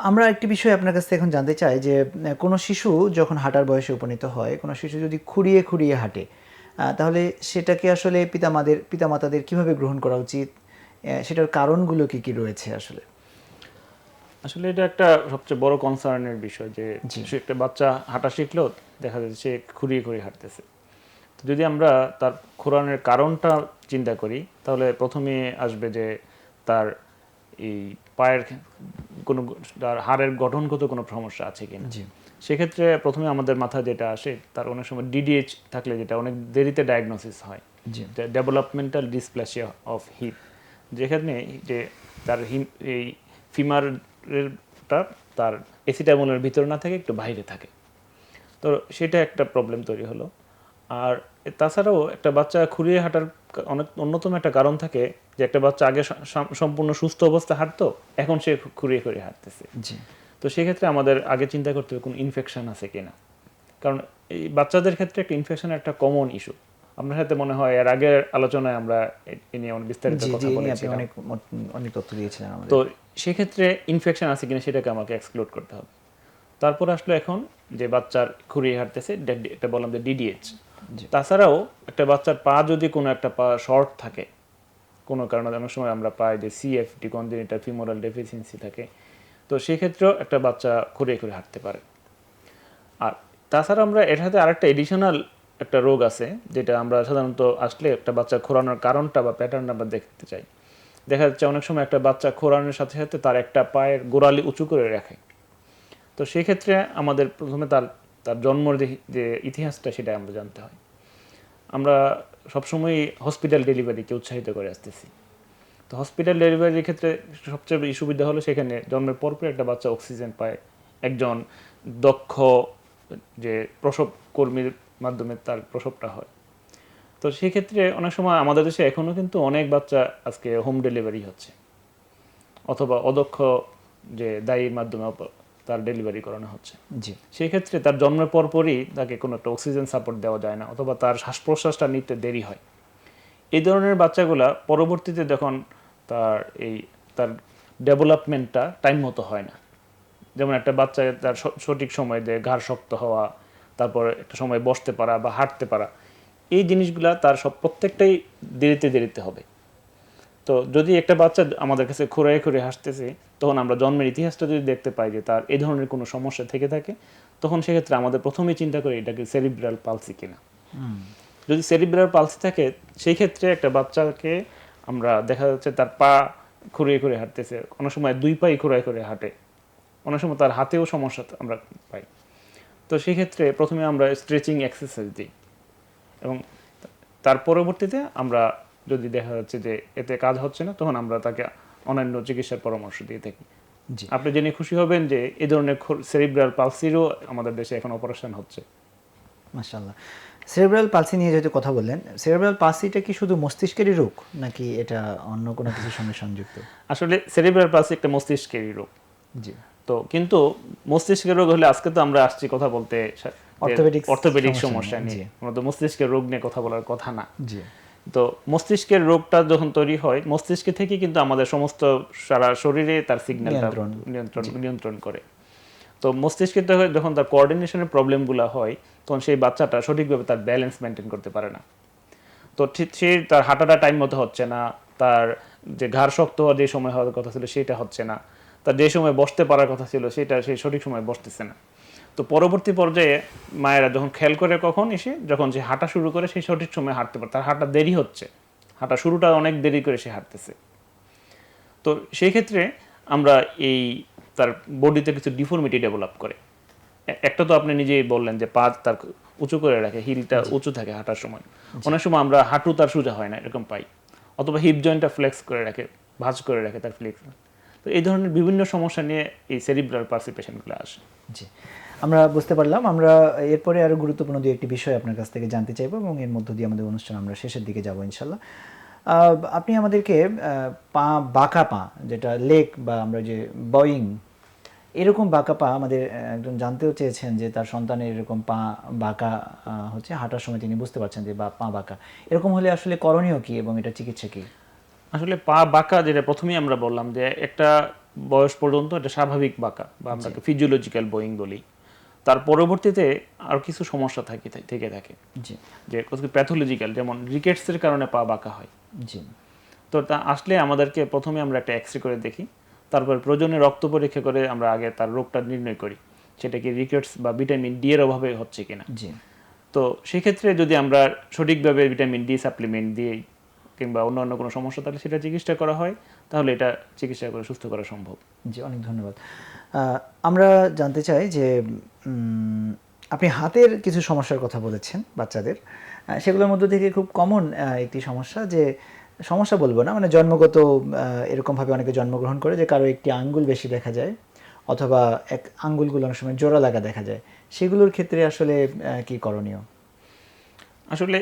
আমরা একটি বিষয় আপনার কাছ থেকে এখন জানতে চাই যে কোনো শিশু যখন হাঁটার বয়সে উপনীত হয়, কোনো শিশু যদি খুঁড়িয়ে খুঁড়িয়ে হাঁটে, তাহলে সেটাকে আসলে পিতামাতাদের কিভাবে গ্রহণ করা উচিত, সেটার কারণগুলো কি কি রয়েছে? আসলে এটা একটা সবচেয়ে বড় কনসার্নের বিষয় যে একটা বাচ্চা হাঁটা শিখলেও দেখা যাচ্ছে সে খুঁড়িয়ে খুঁড়িয়ে হাঁটতেছে। তো যদি আমরা তার খোঁড়ানোর কারণটা চিন্তা করি তাহলে প্রথমে আসবে যে তার এই পায়ের কোনো তার হাড়ের গঠনগত কোনো সমস্যা আছে কিনা। সেক্ষেত্রে প্রথমে আমাদের মাথায় যেটা আসে, তার অনেক সময় ডিডিএইচ থাকলে যেটা অনেক দেরিতে ডায়াগনোসিস হয়, ডেভেলপমেন্টাল ডিসপ্লেসিয়া অফ হিপ, যেখানে যে তার এই ফিমারটা তার এসিটামলের ভিতরে না থাকে, একটু বাইরে থাকে। তো সেটা একটা প্রবলেম তৈরি হলো। আর তাছাড়াও একটা বাচ্চা খুঁড়িয়ে হাঁটার অনেক অন্যতম একটা কারণ থাকে যে একটা বাচ্চা আগে সম্পূর্ণ সুস্থ অবস্থা হাঁটতো, এখন সে খুঁড়িয়ে খুঁড়িয়ে হাঁটতেছে। তো সেক্ষেত্রে আমাদের আগে চিন্তা করতে হবে কোন ইনফেকশন আছে কিনা, কারণ এই বাচ্চাদের ক্ষেত্রে একটা ইনফেকশনের একটা কমন ইস্যু। আপনার সাথে মনে হয় এর আগের আলোচনায় আমরা এ নিয়ে অনেক বিস্তারিত কথা বলেছিলাম, অনেক তথ্য দিয়েছিলেন আমাদের। তো সেক্ষেত্রে ইনফেকশন আছে কিনা সেটাকে আমাকে এক্সক্লুড করতে হবে। তারপর আসলো এখন যে বাচ্চার খুঁড়িয়ে হাঁটতেছে, এটা বললাম যে ডিডিএইচ। তাছাড়াও একটা বাচ্চার পা যদি কোনো একটা পা শর্ট থাকে কোনো কারণে, অনেক সময় আমরা পাই যে সিএফটি কনজেনিটাল ফিমোরাল ডেফিসিয়েন্সি থাকে, তো সেক্ষেত্রেও একটা বাচ্চা খুঁড়িয়ে খুঁড়িয়ে হাঁটতে পারে। আর তাছাড়া আমরা এর সাথে আরেকটা এডিশনাল একটা রোগ আছে যেটা আমরা সাধারণত আসলে একটা বাচ্চা খোঁড়ানোর কারণটা বা প্যাটার্নটা আমরা দেখতে চাই। দেখা যাচ্ছে অনেক সময় একটা বাচ্চা খোঁড়ানোর সাথে সাথে তার একটা পায়ের গোড়ালি উঁচু করে রাখে। তো সেক্ষেত্রে আমাদের প্রথমে তার জন্মের যে ইতিহাসটা সেটা আমরা জানতে হয়। আমরা সবসময় হসপিটাল ডেলিভারিকে উৎসাহিত করে আসতেছি। তো হসপিটাল ডেলিভারির ক্ষেত্রে সবচেয়ে বেশি সুবিধা হলো সেখানে জন্মের পরপর একটা বাচ্চা অক্সিজেন পায়, একজন দক্ষ যে প্রসব কর্মীর মাধ্যমে তার প্রসবটা হয়। তো সেক্ষেত্রে অনেক সময় আমাদের দেশে এখনও কিন্তু অনেক বাচ্চা আজকে হোম ডেলিভারি হচ্ছে, অথবা অদক্ষ যে দায়ীর মাধ্যমে তার ডেলিভারি করানো হচ্ছে। সেই ক্ষেত্রে তার জন্মের পরপরই তাকে কোনো একটা অক্সিজেন সাপোর্ট দেওয়া যায় না, অথবা তার শ্বাস প্রশ্বাসটা নিতে দেরি হয়। এই ধরনের বাচ্চাগুলা পরবর্তীতে যখন তার ডেভেলপমেন্টটা টাইম মতো হয় না। যেমন একটা বাচ্চা তার সঠিক সময় দিয়ে ঘাড় শক্ত হওয়া, তারপর একটা সময় বসতে পারা বা হাঁটতে পারা, এই জিনিসগুলা তার প্রত্যেকটাই দেরিতে হবে। তো যদি একটা বাচ্চা আমাদের কাছে খুঁড়ায় খুঁড়ে হাসতেছে, তখন আমরা জন্মের ইতিহাসটা যদি দেখতে পাই যে তার এই ধরনের কোনো সমস্যা থেকে থাকে, তখন সেক্ষেত্রে আমাদের প্রথমেই চিন্তা করি এটাকে সেরিব্রাল পালসি কিনা। যদি সেরিব্রাল পালসি থাকে, সেই ক্ষেত্রে একটা বাচ্চাকে আমরা দেখা যাচ্ছে তার পা খুঁড়িয়ে খুঁড়ে হাঁটতেছে, অনেক সময় দুই পাই খুঁড়ায় খুঁড়ে হাঁটে, অনেক সময় তার হাতেও সমস্যা আমরা পাই। তো সেই ক্ষেত্রে প্রথমে আমরা স্ট্রেচিং এক্সারসাইজ দিই, এবং তার পরবর্তীতে আমরা যদি দেখা যাচ্ছে যে এতে কাজ হচ্ছে না, তখন আমরা তাকে অন্যান্য চিকিৎসার পরামর্শ দিয়ে থাকি। জি, আপনি জেনে খুশি হবেন যে এই ধরনের সেরিব্রাল পালসিরও আমাদের দেশে এখন অপারেশন হচ্ছে। মাশাআল্লাহ। সেরেব্রাল পালসি নিয়ে যেহেতু কথা বললেন, সেরেব্রাল পালসিটা কি শুধু মস্তিষ্কেরই রোগ নাকি এটা অন্য কোনো কিছুর সঙ্গে সংযুক্ত? আসলে সেরিব্রাল পালসি একটা মস্তিষ্কেরই রোগ। জি, তো কিন্তু মস্তিষ্কের রোগ হলে আজকে তো আমরা আসছি কথা বলতে অর্থোপেডিক সমস্যা নিয়ে, আমরা তো মস্তিষ্কের রোগ নিয়ে কথা বলার কথা না। জি, তো মস্তিষ্কের রোগটা যখন তৈরি হয়, মস্তিষ্ক থেকে কিন্তু আমাদের সমস্ত সারা শরীরে তার সিগন্যালটা নিয়ন্ত্রণ করে। তো মস্তিষ্কের যখন তার কোঅর্ডিনেশনের প্রবলেমগুলো হয়, তখন সেই বাচ্চাটা সঠিকভাবে তার ব্যালেন্স মেনটেন করতে পারে না। তো ঠিক সে তার হাঁটাটা টাইম মতো হচ্ছে না, তার যে ঘাড় শক্ত হওয়ার যে সময় হওয়ার কথা ছিল সেটা হচ্ছে না, তার যে সময় বসতে পারার কথা ছিল সেটা সে সঠিক সময় বসতেছে না। তো পরবর্তী পর্যায়ে মায়েরা যখন খেয়াল করে কখন এসে যখন সে হাঁটা শুরু করে, সেই সঠিক সময় হাঁটতে পারে, তার হাঁটা দেরি হচ্ছে, হাঁটা শুরুটা অনেক দেরি করে সে হাঁটতেছে। তো সেই ক্ষেত্রে আমরা এই তার বডিতে কিছু ডিফর্মিটি ডেভেলপ করে। একটা তো আপনি নিজেই বললেন যে পা তার উঁচু করে রাখে, হিলটা উঁচু থাকে হাঁটার সময়। অনেক সময় আমরা হাঁটু তার সোজা হয় না এরকম পাই, অথবা হিপ জয়েন্টটা ফ্লেক্স করে রাখে, ভাঁজ করে রাখে তার ফ্লেক্স। তো এই ধরনের বিভিন্ন সমস্যা নিয়ে এই সেরিব্রাল পালসি পেশেন্টগুলো আসে। জি। আমরা বুঝতে পারলাম। আমরা এরপরে আরো গুরুত্বপূর্ণ দুই একটি বিষয় আপনার কাছ থেকে জানতে চাইবো এবং এর মধ্য দিয়ে আমাদের অনুষ্ঠান আমরা শেষের দিকে যাব ইনশাল্লাহ। আপনি আমাদেরকে পা, বাঁকা পা যেটা লেগ বা আমরা যে বয়িং, এরকম বাঁকা পা আমাদের একজন জানতেও চেয়েছেন যে তার সন্তানের এরকম পা বাঁকা হচ্ছে, হাঁটার সময় তিনি বুঝতে পারছেন যে পা বাঁকা। এরকম হলে আসলে করণীয় কি এবং এটা চিকিৎসা কি? আসলে পা বাঁকা, যেটা প্রথমেই আমরা বললাম যে একটা বয়স পর্যন্ত এটা স্বাভাবিক বাঁকা বা আমরা ফিজিওলজিক্যাল বোয়িং বলি। তার পরবর্তীতে আর কিছু সমস্যা থেকে থাকে, জি, যে প্যাথোলজিক্যাল, যেমন রিকেটসের কারণে পা বাঁকা হয়। জি, তো তা আসলে আমাদেরকে প্রথমে আমরা একটা এক্সরে করে দেখি, তারপর প্রয়োজনে রক্ত পরীক্ষা করে আমরা আগে তার রোগটা নির্ণয় করি, সেটা কি রিকেটস বা ভিটামিন ডি এর অভাবে হচ্ছে কিনা। জি। তো সেক্ষেত্রে যদি আমরা সঠিকভাবে ভিটামিন ডি সাপ্লিমেন্ট দিই কিংবা অন্য কোনো সমস্যা থাকলে সেটা চিকিৎসা করা হয়, তাহলে এটা চিকিৎসা করে সুস্থ করা সম্ভব। জি, অনেক ধন্যবাদ। আমরা জানতে চাই যে আপনি হাতের কিছু সমস্যার কথা বলেছেন বাচ্চাদের। সেগুলোর মধ্য থেকে খুব কমন একটি সমস্যা, যে সমস্যা বলবো না, মানে জন্মগত এরকমভাবে অনেকে জন্মগ্রহণ করে যে কারো একটি আঙ্গুল বেশি দেখা যায় অথবা এক আঙ্গুলগুলো অনেক সময় জোড়া লাগা দেখা যায়। সেগুলোর ক্ষেত্রে আসলে কি করণীয়? আসলে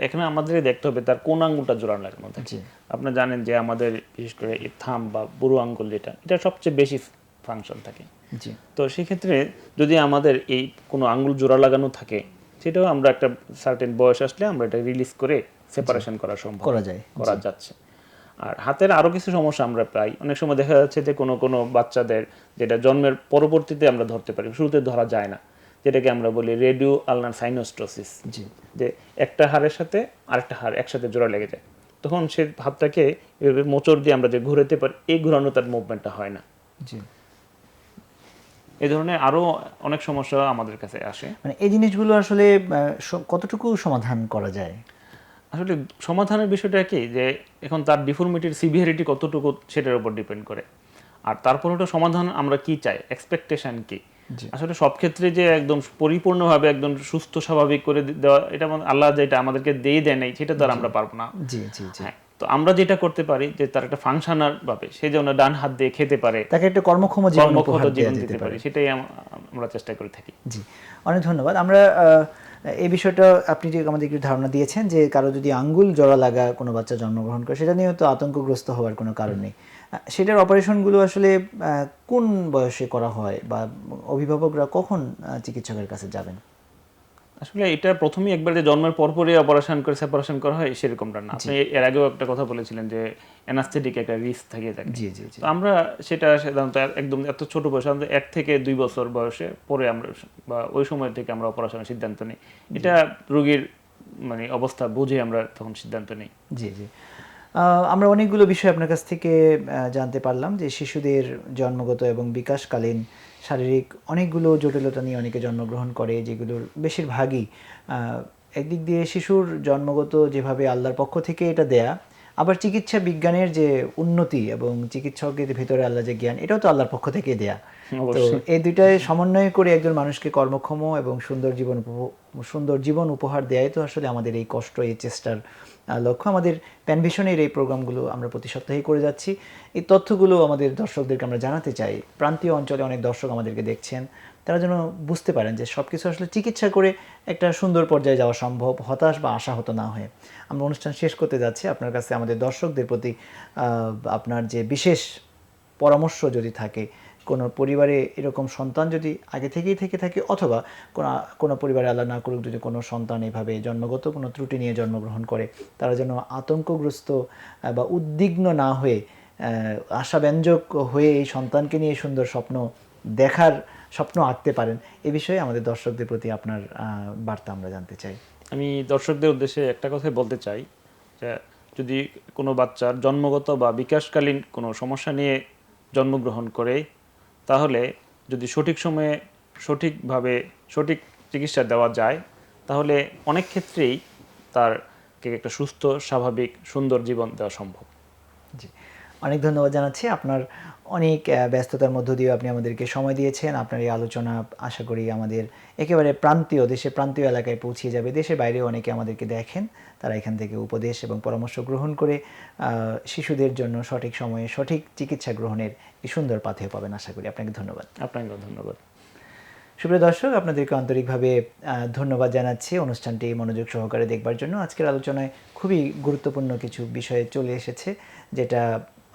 এখানে আমাদের দেখতে হবে তার কোন আঙ্গুলটা জোড়ানো লাগানো থাকে। আপনারা জানেন যে আমাদের বিশেষ করে এই থাম্ব বা বুড়ো আঙ্গুল এটা সবচেয়ে বেশি ফাংশন থাকে। জি। তো সেক্ষেত্রে যদি আমাদের এই কোনো আঙ্গুল জোড়া লাগানো থাকে, সেটাও আমরা একটা সার্টেন বয়স আসলে আমরা এটা রিলিজ করে সেপারেশন করা সম্ভব, করা যাচ্ছে। আর হাতের আরও কিছু সমস্যা আমরা পাই, অনেক সময় দেখা যাচ্ছে যে কোনো বাচ্চাদের যেটা জন্মের পরবর্তীতে আমরা ধরতে পারি, শুরুতে ধরা যায় না, যেটাকে আমরা বলি রেডিও আলনার সাইনোস্টোসিস। যে একটা হাড়ের সাথে আরেকটা হাড় একসাথে জোড়া লেগে যায়, তখন সে হাতটাকে এভাবে মোচড় দিয়ে আমরা যে ঘুরাতে পারি, এই ঘোরানো তার মুভমেন্টটা হয় না। এই ধরনের আরো অনেক সমস্যা আমাদের কাছে আসে। মানে এই জিনিসগুলো আসলে কতটুকু সমাধান করা যায়? আসলে সমাধানের বিষয়টা কি, যে এখন তার ডিফর্মিটির সিভিয়ারিটি কতটুকু সেটার উপর ডিপেন্ড করে। আর তারপর ওটা সমাধান আমরা কি চাই, এক্সপেকটেশন কি। আসলে সব ক্ষেত্রে যে একদম পরিপূর্ণভাবে একদম সুস্থ স্বাভাবিক করে দেওয়া, এটা আল্লাহ যেটা আমাদেরকে দিয়ে দেয় নাই, সেটা তো আর আমরা পারবো না। হ্যাঁ, তো আমরা যেটা করতে পারি যে তার একটা ফাংশনাল ভাবে সে যেন ডান হাত দিয়ে খেতে পারে, তাকে একটা কর্মক্ষম জীবন দিতে পারে, সেটাই আমরা চেষ্টা করে থাকি। জি, অনেক ধন্যবাদ। আমরা এই বিষয়টা আপনি যে আমাদের একটু ধারণা দিয়েছেন যে কারো যদি আঙ্গুল জোড়া লাগা কোনো বাচ্চা জন্মগ্রহণ করে, সেটা নিয়ে তো আতঙ্কগ্রস্ত হওয়ার কোনো কারণ নেই। সেটার অপারেশনগুলো আসলে কোন বয়সে করা হয় বা অভিভাবকরা কখন চিকিৎসকের কাছে যাবেন? আসলে এটা প্রথমেই একবার যে জন্মের পরপরই অপারেশন করে সেপারেশন করা হয় সেরকমটা না। আপনি এর আগেও একটা কথা বলেছিলেন যে অ্যানাস্থেটিক একটা রিস্ক থাকে। তো আমরা সেটা সাধারণত একদম এত ছোট বয়সে, আমাদের 1 থেকে 2 বছর বয়সে পরে আমরা বা ওই সময় থেকে আমরা অপারেশনের সিদ্ধান্ত নিই। এটা রোগীর মানে অবস্থা বুঝে আমরা তখন সিদ্ধান্ত নিই। জি, জি। আমরা অনেকগুলো বিষয় আপনার কাছ থেকে জানতে পারলাম যে শিশুদের জন্মগত এবং বিকাশকালীন শারীরিক অনেকগুলো জটিলতা নিয়ে অনেকে জন্মগ্রহণ করে, যেগুলোর বেশিরভাগই একদিক দিয়ে শিশুর জন্মগত যেভাবে আল্লাহর পক্ষ থেকে এটা দেয়া, আবার চিকিৎসা বিজ্ঞানের যে উন্নতি এবং চিকিৎসকের ভিতরে আল্লাহ যে জ্ঞান, এটাও তো আল্লাহর পক্ষ থেকে দেয়া। তো এই দুইটাই সমন্বয় করে একজন মানুষকে কর্মক্ষম এবং সুন্দর জীবন উপহার দেয়াই তো আসলে আমাদের এই কষ্ট, এই চেষ্টার লক্ষ্য। আমাদের প্যানভিশনের এই প্রোগ্রামগুলো আমরা প্রতি সপ্তাহে করে যাচ্ছি। এই তথ্যগুলো আমাদের দর্শকদেরকে আমরা জানাতে চাই। প্রান্তীয় অঞ্চলে অনেক দর্শক আমাদেরকে দেখছেন, তারা যেন বুঝতে পারেন যে সব কিছু আসলে চিকিৎসা করে একটা সুন্দর পর্যায়ে যাওয়া সম্ভব, হতাশ বা আশাহত না হয়ে। আমরা অনুষ্ঠান শেষ করতে যাচ্ছি। আপনার কাছে আমাদের দর্শকদের প্রতি আপনার যে বিশেষ পরামর্শ যদি থাকে, কোনো পরিবারে এরকম সন্তান যদি আগে থেকেই থেকে থাকে, অথবা কোনো পরিবারে আল্লাহ না করুক যদি কোনো সন্তান এভাবে জন্মগত কোনো ত্রুটি নিয়ে জন্মগ্রহণ করে, তারা যেন আতঙ্কগ্রস্ত বা উদ্বিগ্ন না হয়ে আশাব্যঞ্জক হয়ে এই সন্তানকে নিয়ে সুন্দর স্বপ্ন আঁকতে পারেন, এ বিষয়ে আমাদের দর্শকদের প্রতি আপনার বার্তা আমরা জানতে চাই। আমি দর্শকদের উদ্দেশ্যে একটা কথাই বলতে চাই যে যদি কোনো বাচ্চার জন্মগত বা বিকাশকালীন কোনো সমস্যা নিয়ে জন্মগ্রহণ করে, তাহলে যদি সঠিক সময়ে সঠিকভাবে সঠিক চিকিৎসা দেওয়া যায়, তাহলে অনেক ক্ষেত্রেই তারকে একটা সুস্থ, স্বাভাবিক, সুন্দর জীবন দেওয়া সম্ভব। জি, অনেক ধন্যবাদ জানাচ্ছি। আপনার অনেক ব্যস্ততার মধ্য দিয়ে আপনি আমাদেরকে সময় দিয়েছেন। আপনার এই আলোচনা আশা করি আমাদের একেবারে দেশের প্রান্তীয় এলাকায় পৌঁছে যাবে। দেশের বাইরেও অনেকে আমাদেরকে দেখেন, তারা এখান থেকে উপদেশ এবং পরামর্শ গ্রহণ করে শিশুদের জন্য সঠিক সময়ে সঠিক চিকিৎসা গ্রহণের এই সুন্দর পাথেয় পাবেন আশা করি। আপনাকে ধন্যবাদ। আপনাকেও ধন্যবাদ। সুপ্রিয় দর্শক, আপনাদেরকে আন্তরিকভাবে ধন্যবাদ জানাচ্ছি অনুষ্ঠানটি মনোযোগ সহকারে দেখবার জন্য। আজকের আলোচনায় খুবই গুরুত্বপূর্ণ কিছু বিষয়ে চলে এসেছে, যেটা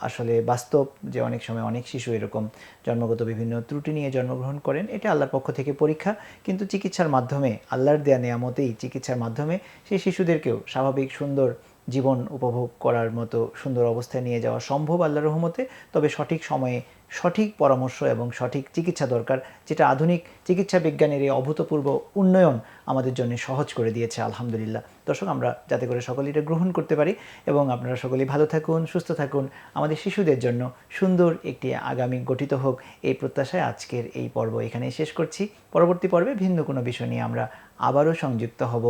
আসলে বাস্তব যে অনেক সময় অনেক শিশু এরকম জন্মগত বিভিন্ন ত্রুটি নিয়ে জন্মগ্রহণ করেন। এটা আল্লাহর পক্ষ থেকে পরীক্ষা, কিন্তু চিকিৎসার মাধ্যমে, আল্লাহর দেয়া নেয়ামতেই চিকিৎসার মাধ্যমে সেই শিশুদেরকেও স্বাভাবিক সুন্দর জীবন উপভোগ করার মতো সুন্দর অবস্থায় নিয়ে যাওয়া সম্ভব আল্লাহর রহমতে। তবে সঠিক সময়ে সঠিক পরামর্শ এবং সঠিক চিকিৎসা দরকার, যেটা আধুনিক চিকিৎসা বিজ্ঞানের এই অভূতপূর্ব উন্নয়ন আমাদের জন্য সহজ করে দিয়েছে আলহামদুলিল্লাহ। দর্শক, আমরা যাতে করে সকলে এটা গ্রহণ করতে পারি এবং আপনারা সকলেই ভালো থাকুন, সুস্থ থাকুন, আমাদের শিশুদের জন্য সুন্দর একটি আগামী গঠিত হোক, এই প্রত্যাশায় আজকের এই পর্ব এখানেই শেষ করছি। পরবর্তী পর্বে ভিন্ন কোনো বিষয় নিয়ে আমরা আবারও সংযুক্ত হব,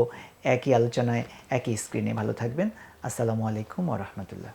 একই আলোচনায়, একই স্ক্রিনে। ভালো থাকবেন। আসসালামু আলাইকুম ওয়া রাহমাতুল্লাহ।